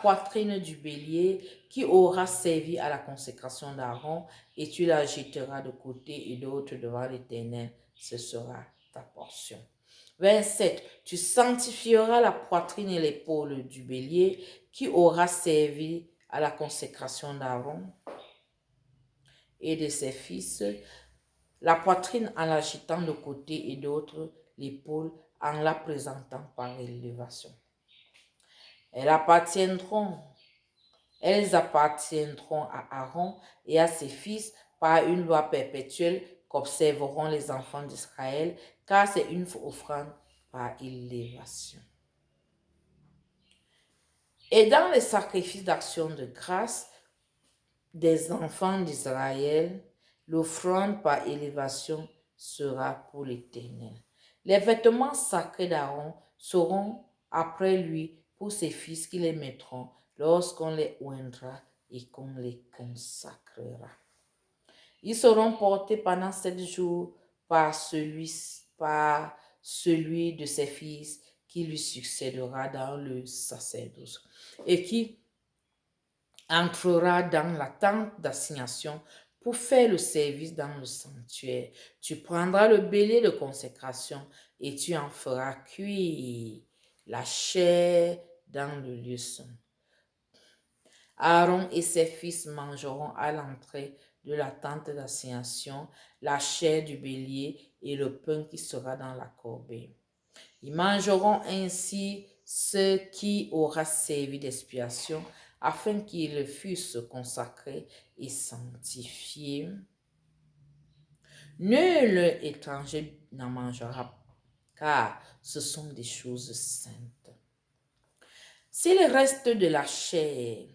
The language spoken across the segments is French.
poitrine du bélier qui aura servi à la consécration d'Aaron et tu la jetteras de côté et d'autre devant l'Éternel. Ce sera ta portion. 27. Tu sanctifieras la poitrine et l'épaule du bélier qui aura servi à la consécration d'Aaron et de ses fils, la poitrine en l'agitant de côté et d'autre, l'épaule en la présentant par élévation. Elles appartiendront à Aaron et à ses fils par une loi perpétuelle qu'observeront les enfants d'Israël, car c'est une offrande par élévation. Et dans les sacrifices d'action de grâce des enfants d'Israël, l'offrande par élévation sera pour l'Éternel. Les vêtements sacrés d'Aaron seront après lui pour ses fils qui les mettront lorsqu'on les oindra et qu'on les consacrera. Ils seront portés pendant 7 jours par celui de ses fils qui lui succédera dans le sacerdoce et qui entrera dans la tente d'assignation pour faire le service dans le sanctuaire. Tu prendras le bélier de consécration et tu en feras cuire la chair dans le lieu saint. Aaron et ses fils mangeront à l'entrée de la tente d'assignation la chair du bélier et le pain qui sera dans la corbeille. Ils mangeront ainsi ce qui aura servi d'expiation afin qu'ils fussent consacrés et sanctifiés. Nul étranger n'en mangera, car ce sont des choses saintes. S'il reste de la chair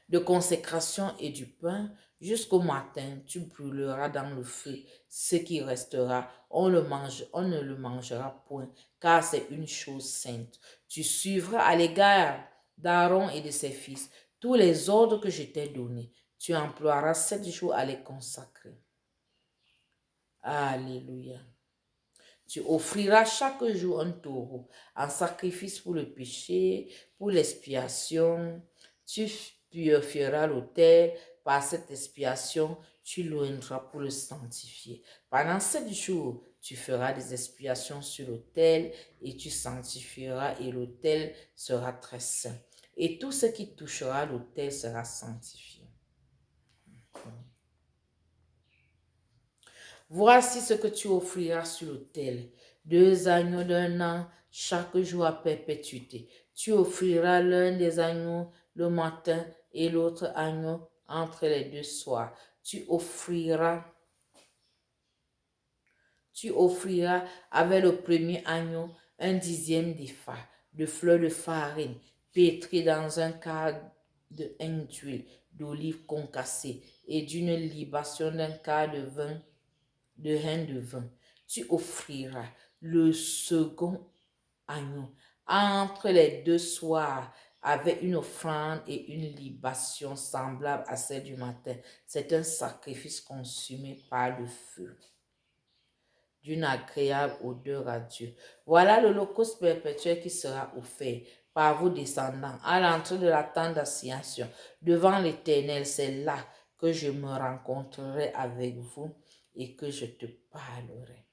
de consécration et du pain, jusqu'au matin, tu brûleras dans le feu ce qui restera. On ne le mangera point, car c'est une chose sainte. Tu suivras à l'égard d'Aaron et de ses fils tous les ordres que je t'ai donnés. Tu emploieras 7 jours à les consacrer. Alléluia. Tu offriras chaque jour un taureau en sacrifice pour le péché, pour l'expiation. Tu purifieras l'autel par cette expiation, tu l'oindras pour le sanctifier. Pendant 7 jours, tu feras des expiations sur l'autel et tu sanctifieras et l'autel sera très saint. Et tout ce qui touchera l'autel sera sanctifié. Voici ce que tu offriras sur l'autel. 2 agneaux d'1 an chaque jour à perpétuité. Tu offriras l'un des agneaux le matin et l'autre agneau entre les 2 soirs. Tu offriras avec le premier agneau un 10e d'épha de fleurs de farine pétrie dans un quart de hin d'huile d'olive concassée et d'une libation d'un quart de hin de vin. Tu offriras le second agneau entre les 2 soirs avec une offrande et une libation semblable à celle du matin. C'est un sacrifice consumé par le feu, d'une agréable odeur à Dieu. Voilà l'holocauste perpétuel qui sera offert par vos descendants à l'entrée de la tente d'assignation devant l'Éternel. C'est là que je me rencontrerai avec vous et que je te parlerai.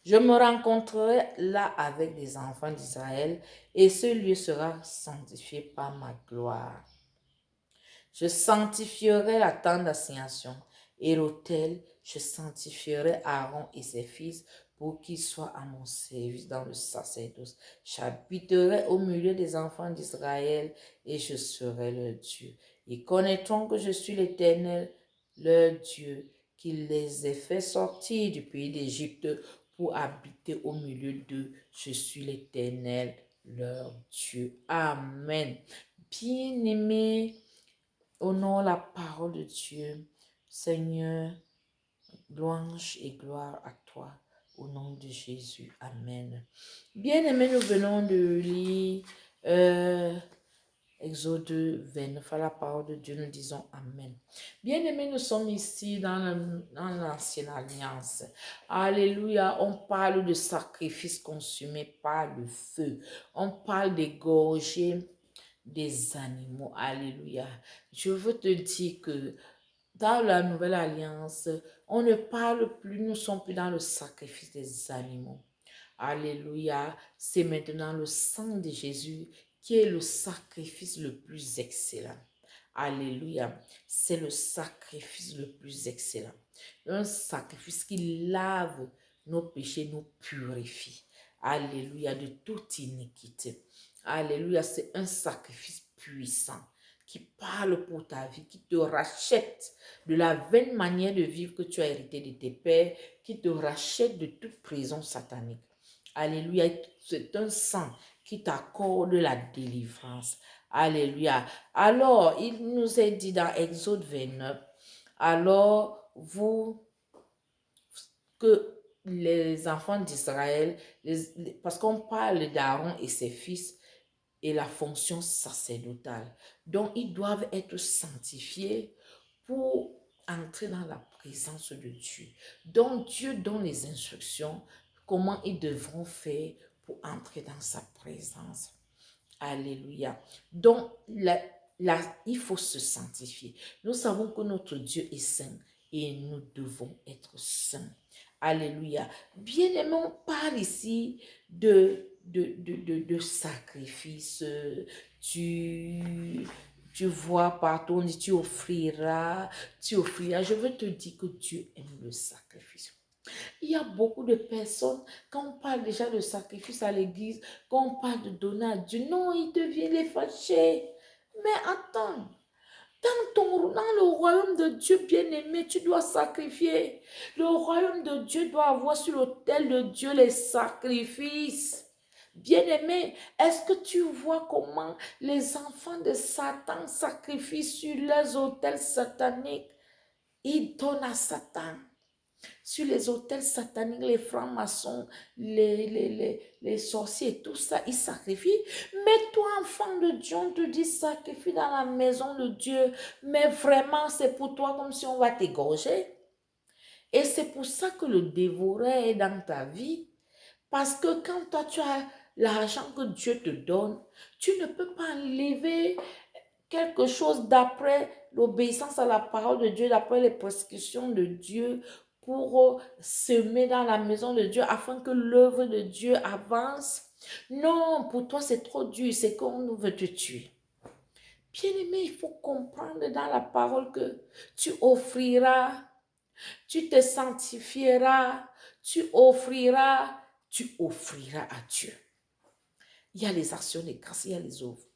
Je me rencontrerai là avec les enfants d'Israël et ce lieu sera sanctifié par ma gloire. Je sanctifierai la tente d'assignation et l'autel, je sanctifierai Aaron et ses fils pour qu'ils soient à mon service dans le sacerdoce. J'habiterai au milieu des enfants d'Israël et je serai leur Dieu. Ils connaîtront que je suis l'Éternel, leur Dieu, qui les ai fait sortir du pays d'Égypte pour habiter au milieu d'eux. Je suis l'Éternel, leur Dieu. Amen. Bien-aimés, honore la parole de Dieu. Seigneur, louange et gloire à toi. Au nom de Jésus. Amen. Bien-aimés, nous venons de lire Exode 29 à la parole de Dieu. Nous disons Amen. Bien-aimés, nous sommes ici dans l'ancienne alliance. Alléluia. On parle de sacrifice consumé par le feu. On parle d'égorger des animaux. Alléluia. Je veux te dire que dans la nouvelle alliance, on ne parle plus, nous ne sommes plus dans le sacrifice des animaux. Alléluia. C'est maintenant le sang de Jésus qui est le sacrifice le plus excellent. Alléluia. C'est le sacrifice le plus excellent. Un sacrifice qui lave nos péchés, nous purifie. Alléluia. De toute iniquité. Alléluia. C'est un sacrifice puissant qui parle pour ta vie, qui te rachète de la vaine manière de vivre que tu as hérité de tes pères, qui te rachète de toute prison satanique. Alléluia. C'est un sang qui t'accorde la délivrance. Alléluia. Alors, il nous est dit dans Exode 29, alors vous, que les enfants d'Israël, parce qu'on parle d'Aaron et ses fils et la fonction sacerdotale. Donc, ils doivent être sanctifiés pour entrer dans la présence de Dieu. Donc, Dieu donne les instructions, comment ils devront faire pour entrer dans sa présence. Alléluia. Donc, il faut se sanctifier. Nous savons que notre Dieu est saint et nous devons être saints. Alléluia. Bien-aimé, on parle ici de sacrifice. Tu vois partout, on dit tu offriras, tu offriras. Je veux te dire que Dieu aime le sacrifice. Il y a beaucoup de personnes, quand on parle déjà de sacrifice à l'église, quand on parle de donner à Dieu, non, il devient les fâchés. Mais attends, dans le royaume de Dieu bien-aimé, tu dois sacrifier. Le royaume de Dieu doit avoir sur l'autel de Dieu les sacrifices. Bien-aimé, est-ce que tu vois comment les enfants de Satan sacrifient sur les autels sataniques? Ils donnent à Satan. Sur les autels sataniques, les francs-maçons, les sorciers et tout ça, ils sacrifient. Mais toi, enfant de Dieu, on te dit sacrifie dans la maison de Dieu. Mais vraiment, c'est pour toi comme si on va t'égorger. Et c'est pour ça que le dévoreur est dans ta vie. Parce que quand toi, tu as l'argent que Dieu te donne, tu ne peux pas enlever quelque chose d'après l'obéissance à la parole de Dieu, d'après les prescriptions de Dieu pour semer dans la maison de Dieu afin que l'œuvre de Dieu avance. Non, pour toi c'est trop dur, c'est qu'on veut te tuer. Bien-aimé, il faut comprendre dans la parole que tu offriras, tu te sanctifieras, tu offriras à Dieu. Il y a les actions de grâce, il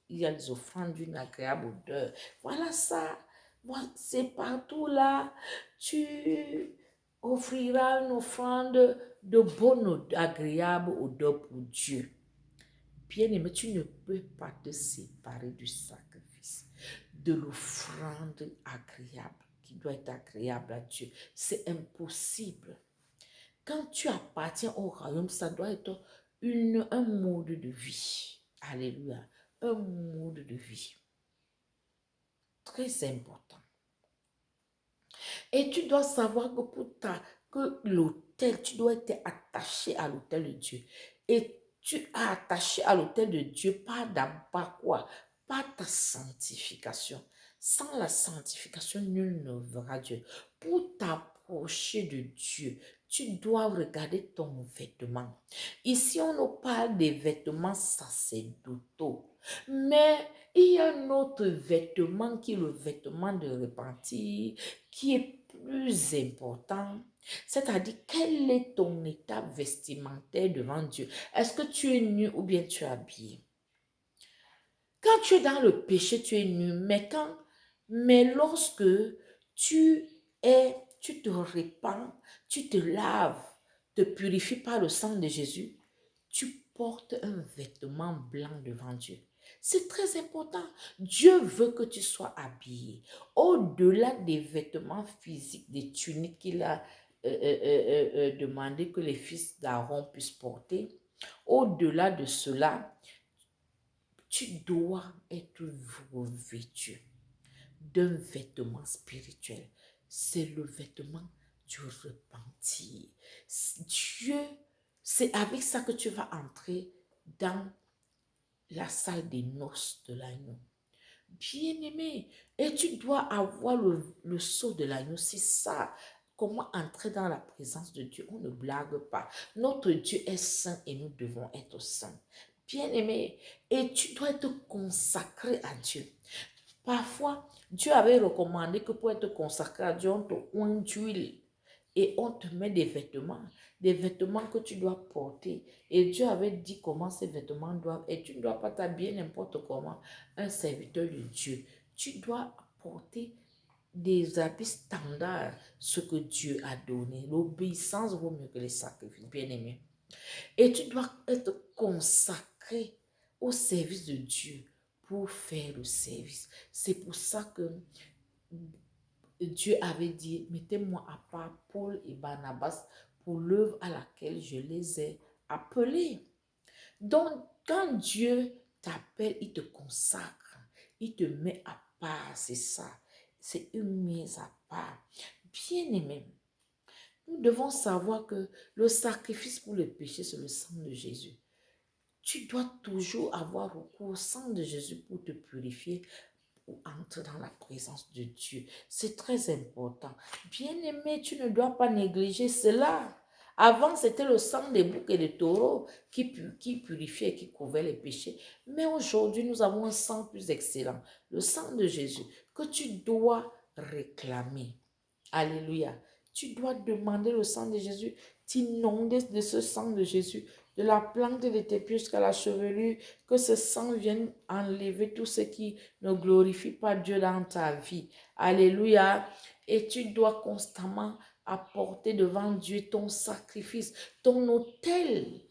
y a les offrandes d'une agréable odeur. Voilà ça. Voilà, c'est partout là. Tu offriras une offrande de bonne, agréable odeur pour Dieu. Bien-aimé, tu ne peux pas te séparer du sacrifice, de l'offrande agréable qui doit être agréable à Dieu. C'est impossible. Quand tu appartiens au royaume, ça doit être un mode de vie. Alléluia. Un mode de vie. Très important. Et tu dois savoir que l'autel, tu dois être attaché à l'autel de Dieu. Et tu es attaché à l'autel de Dieu par quoi? Par ta sanctification. Sans la sanctification, nul ne verra Dieu. Pour t'approcher de Dieu, tu dois regarder ton vêtement. Ici, on nous parle des vêtements sacerdotaux. Mais il y a un autre vêtement qui est le vêtement de repentir, qui est plus important. C'est-à-dire, quel est ton état vestimentaire devant Dieu? Est-ce que tu es nu ou bien tu es habillé? Quand tu es dans le péché, tu es nu. Mais lorsque tu te répands, tu te laves, te purifies par le sang de Jésus, tu portes un vêtement blanc devant Dieu. C'est très important. Dieu veut que tu sois habillé. Au-delà des vêtements physiques, des tuniques qu'il a demandé que les fils d'Aaron puissent porter, au-delà de cela, tu dois être revêtu d'un vêtement spirituel. C'est le vêtement du repentir. Dieu, c'est avec ça que tu vas entrer dans la salle des noces de l'agneau. Bien-aimé, et tu dois avoir le sceau de l'agneau, c'est ça. Comment entrer dans la présence de Dieu? On ne blague pas. Notre Dieu est saint et nous devons être saints. Bien-aimé, et tu dois être consacré à Dieu. Parfois, Dieu avait recommandé que pour être consacré à Dieu, on te oint d'huile et on te met des vêtements que tu dois porter. Et Dieu avait dit comment ces vêtements doivent être. Tu ne dois pas t'habiller n'importe comment, un serviteur de Dieu. Tu dois porter des habits standards, ce que Dieu a donné. L'obéissance vaut mieux que les sacrifices, bien-aimés. Et tu dois être consacré au service de Dieu pour faire le service. C'est pour ça que Dieu avait dit, mettez-moi à part Paul et Barnabas pour l'œuvre à laquelle je les ai appelés. Donc, quand Dieu t'appelle, il te consacre, il te met à part, c'est ça. C'est une mise à part. Bien-aimé, nous devons savoir que le sacrifice pour le péché, c'est le sang de Jésus. Tu dois toujours avoir recours au sang de Jésus pour te purifier, ou entre dans la présence de Dieu. C'est très important. Bien-aimé, tu ne dois pas négliger cela. Avant, c'était le sang des boucs et des taureaux qui purifiait et qui couvrait les péchés. Mais aujourd'hui, nous avons un sang plus excellent, le sang de Jésus, que tu dois réclamer. Alléluia. Tu dois demander le sang de Jésus, t'inonder de ce sang de Jésus, de la plante de tes pieds jusqu'à la chevelure, que ce sang vienne enlever tout ce qui ne glorifie pas Dieu dans ta vie. Alléluia. Et tu dois constamment apporter devant Dieu ton sacrifice, ton autel.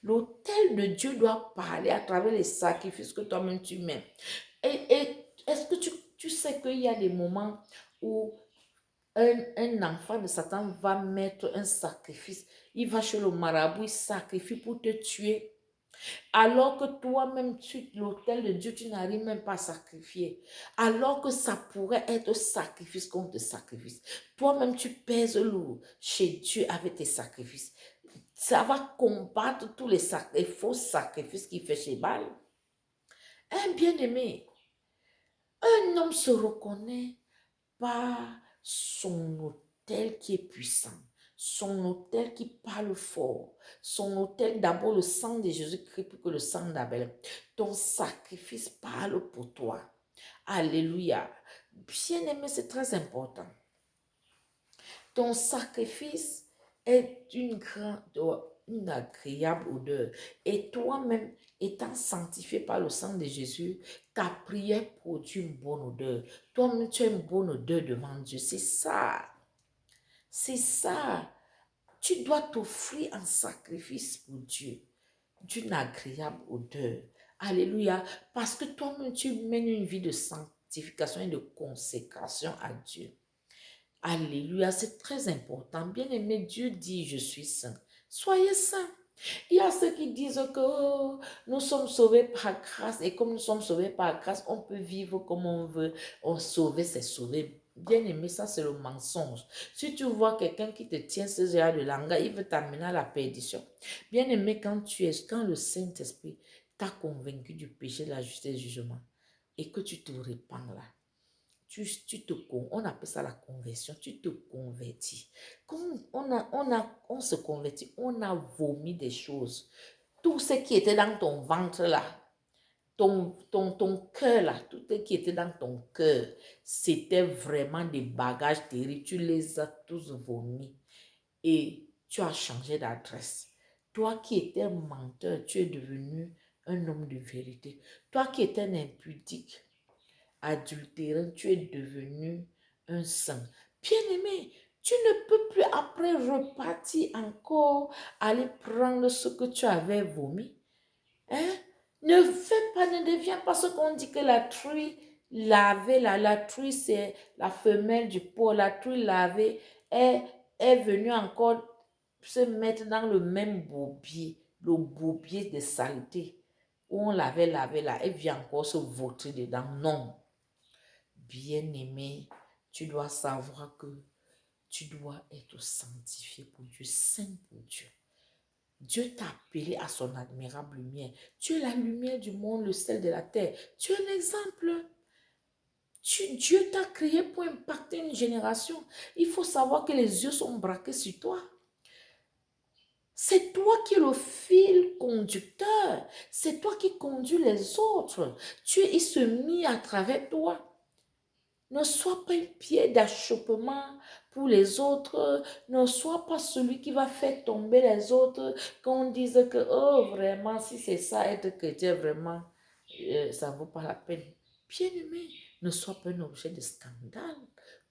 L'autel de Dieu doit parler à travers les sacrifices que toi-même tu mets. Et est-ce que tu sais qu'il y a des moments où un enfant de Satan va mettre un sacrifice. Il va chez le marabout, il sacrifie pour te tuer. Alors que toi-même, l'autel de Dieu, tu n'arrives même pas à sacrifier. Alors que ça pourrait être sacrifice contre sacrifice. Toi-même, tu pèses lourd chez Dieu avec tes sacrifices. Ça va combattre tous les faux sacrifices qu'il fait chez Baal. Un bien-aimé, un homme se reconnaît par son autel qui est puissant, son autel qui parle fort, son autel d'abord le sang de Jésus-Christ plus que le sang d'Abel. Ton sacrifice parle pour toi. Alléluia. Bien-aimé, c'est très important. Ton sacrifice est une agréable odeur. Et toi-même, étant sanctifié par le sang de Jésus, ta prière produit une bonne odeur. Toi-même, tu as une bonne odeur devant Dieu. C'est ça. C'est ça. Tu dois t'offrir un sacrifice pour Dieu, d'une agréable odeur. Alléluia. Parce que toi-même, tu mènes une vie de sanctification et de consécration à Dieu. Alléluia, c'est très important. Bien-aimé, Dieu dit, je suis saint. Soyez saints. Il y a ceux qui disent que nous sommes sauvés par grâce et comme nous sommes sauvés par grâce, on peut vivre comme on veut. On sauver, c'est sauver. Bien-aimé, ça c'est le mensonge. Si tu vois quelqu'un qui te tient ce genre de langage, il veut t'amener à la perdition. Bien-aimé, quand le Saint-Esprit t'a convaincu du péché, de la justice et du jugement et que tu te répands là, on appelle ça la conversion, tu te convertis. Quand on se convertit, on a vomi des choses. Tout ce qui était dans ton ventre là, ton cœur là, tout ce qui était dans ton cœur, c'était vraiment des bagages terribles. Tu les as tous vomis et tu as changé d'adresse. Toi qui étais un menteur, tu es devenu un homme de vérité. Toi qui étais un impudique, adultérant, tu es devenu un saint. Bien-aimé, tu ne peux plus après repartir encore, aller prendre ce que tu avais vomi. Hein? Ne fais pas, ne deviens pas ce qu'on dit que la truie lavée, la truie c'est la femelle du porc, la truie lavée est venue encore se mettre dans le même bourbier, le bourbier de saleté, où on l'avait lavé là, elle vient encore se vautrer dedans. Non. Bien-aimé, tu dois savoir que tu dois être sanctifié pour Dieu, saint pour Dieu. Dieu t'a appelé à son admirable lumière. Tu es la lumière du monde, le sel de la terre. Tu es un exemple. Dieu t'a créé pour impacter une génération. Il faut savoir que les yeux sont braqués sur toi. C'est toi qui es le fil conducteur. C'est toi qui conduis les autres. Il se mit à travers toi. Ne sois pas un pied d'achoppement pour les autres. Ne sois pas celui qui va faire tomber les autres. Qu'on dise que, oh, vraiment, si c'est ça, être chrétien, vraiment, ça ne vaut pas la peine. Bien-aimé, ne sois pas un objet de scandale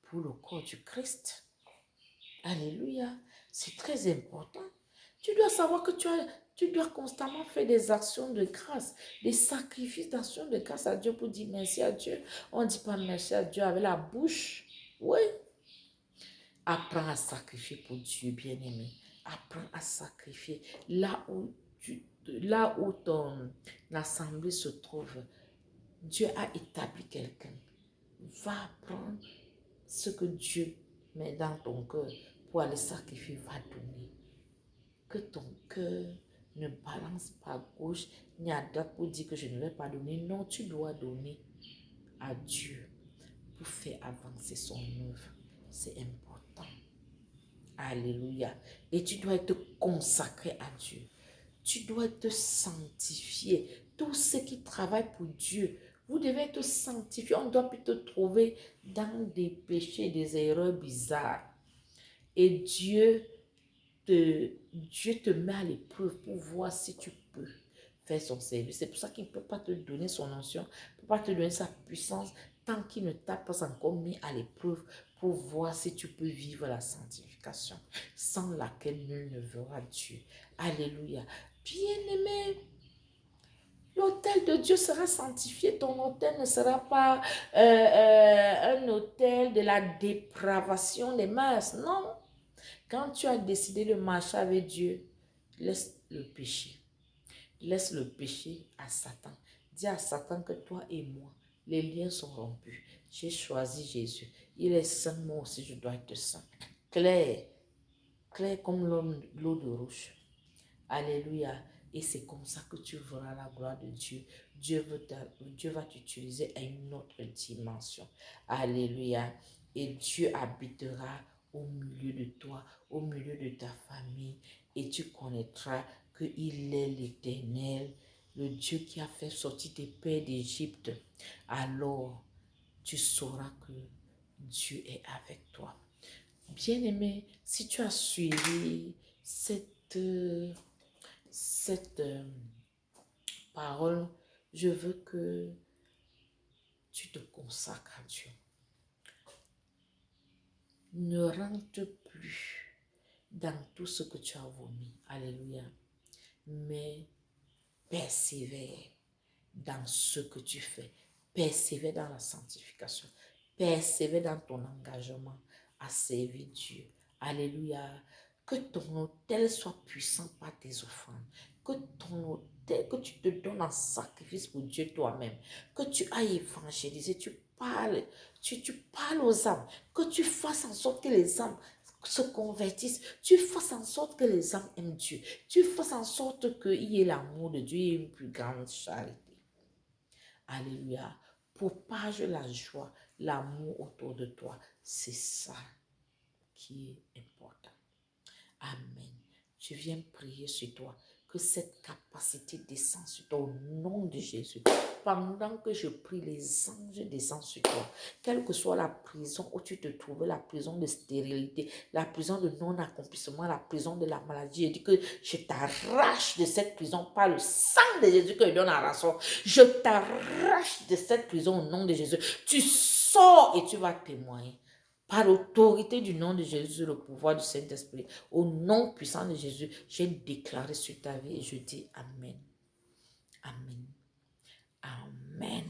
pour le corps du Christ. Alléluia. C'est très important. Tu dois savoir que tu dois constamment faire des actions de grâce, des sacrifices d'actions de grâce à Dieu pour dire merci à Dieu. On ne dit pas merci à Dieu avec la bouche. Oui. Apprends à sacrifier pour Dieu, bien-aimé. Apprends à sacrifier là où ton assemblée se trouve. Dieu a établi quelqu'un. Va prendre ce que Dieu met dans ton cœur pour aller sacrifier, va donner. Que ton cœur ne balance pas à gauche ni à droite pour dire que je ne vais pas donner. Non, tu dois donner à Dieu pour faire avancer son œuvre. C'est important. Alléluia. Et tu dois être consacré à Dieu. Tu dois te sanctifier. Tous ceux qui travaillent pour Dieu, vous devez être sanctifiés. On ne doit plus te trouver dans des péchés, des erreurs bizarres. Et Dieu te met à l'épreuve pour voir si tu peux faire son service. C'est pour ça qu'il ne peut pas te donner son onction, il ne peut pas te donner sa puissance tant qu'il ne t'a pas encore mis à l'épreuve pour voir si tu peux vivre la sanctification, sans laquelle nul ne verra Dieu. Alléluia. Bien-aimé, l'autel de Dieu sera sanctifié. Ton autel ne sera pas un autel de la dépravation des mœurs. Non. Quand tu as décidé de marcher avec Dieu, laisse le péché. Laisse le péché à Satan. Dis à Satan que toi et moi, les liens sont rompus. J'ai choisi Jésus. Il est saint, moi aussi je dois être saint. Clair, clair comme l'eau de roche. Alléluia. Et c'est comme ça que tu verras la gloire de Dieu. Dieu va t'utiliser à une autre dimension. Alléluia. Et Dieu habitera au milieu de toi, au milieu de ta famille. Et tu connaîtras qu'il est l'Éternel, le Dieu qui a fait sortir tes pères d'Égypte. Alors, tu sauras que Dieu est avec toi. Bien-aimé, si tu as suivi cette parole, je veux que tu te consacres à Dieu. Ne rentre plus dans tout ce que tu as vomi. Alléluia. Mais persévère dans ce que tu fais. Persévère dans la sanctification. Persévère dans ton engagement à servir Dieu. Alléluia. Que ton autel soit puissant par tes offrandes. Que ton autel, que tu te donnes en sacrifice pour Dieu toi-même. Que tu ailles évangéliser, tu parles aux âmes. Que tu fasses en sorte que les âmes se convertissent. Tu fasses en sorte que les âmes aiment Dieu. Tu fasses en sorte qu'il y ait l'amour de Dieu et une plus grande charité. Alléluia. Propage la joie, l'amour autour de toi. C'est ça qui est important. Amen. Je viens prier sur toi. Que cette capacité descende sur toi au nom de Jésus. Pendant que je prie, les anges descendent sur toi. Quelle que soit la prison où tu te trouves, la prison de stérilité, la prison de non-accomplissement, la prison de la maladie, je dis que je t'arrache de cette prison par le sang de Jésus que je donne à rançon. Je t'arrache de cette prison au nom de Jésus. Tu sors et tu vas témoigner. Par l'autorité du nom de Jésus, le pouvoir du Saint-Esprit, au nom puissant de Jésus, j'ai déclaré sur ta vie et je dis Amen. Amen. Amen.